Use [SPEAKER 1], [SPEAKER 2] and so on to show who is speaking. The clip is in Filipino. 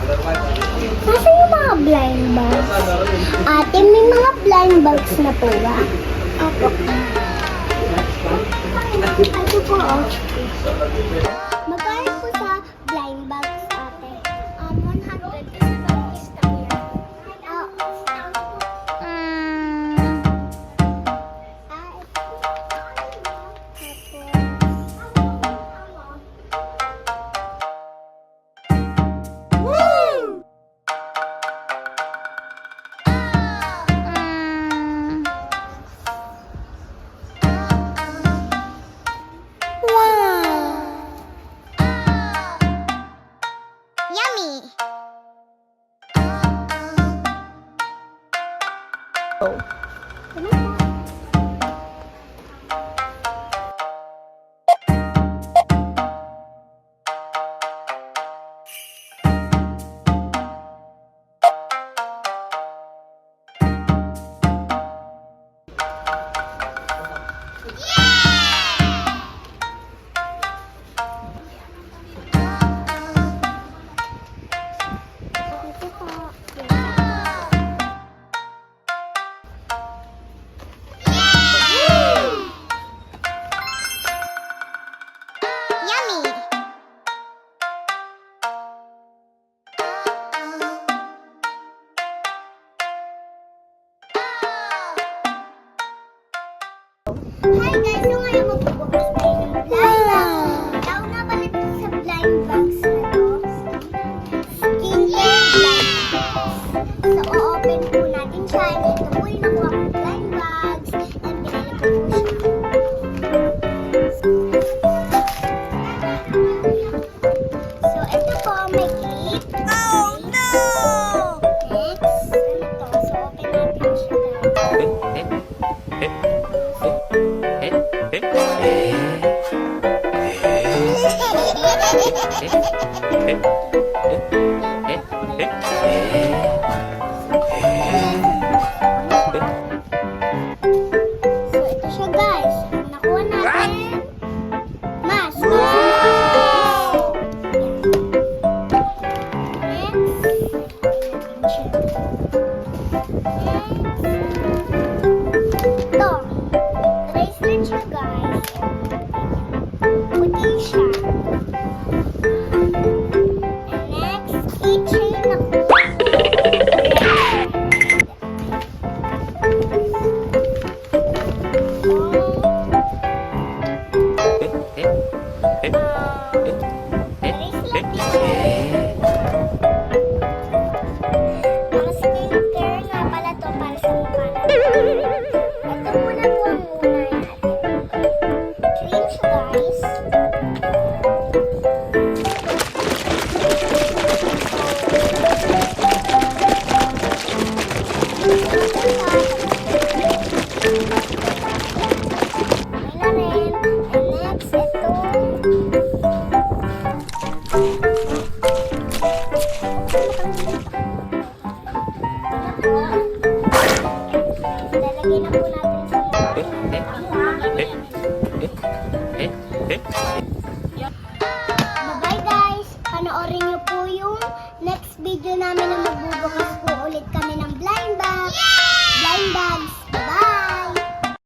[SPEAKER 1] Nasaan yung mga blind bags? Ate, may mga blind bags na po ba? Opo. Ito po, oh. Magkano po sa blind bags, ate? 100 kasi lang stock yan. Hi guys! So ngayon magbubukas tayo ng blind bags. Tawag nga pala ito sa blind bags na to. Skincare blind bags. So o-open po natin siya. And ito po yung nakuha kong blind bags. And pinili ko po siya. So ito po may clip. Oh no! Next, ano to? So open natin siya guys.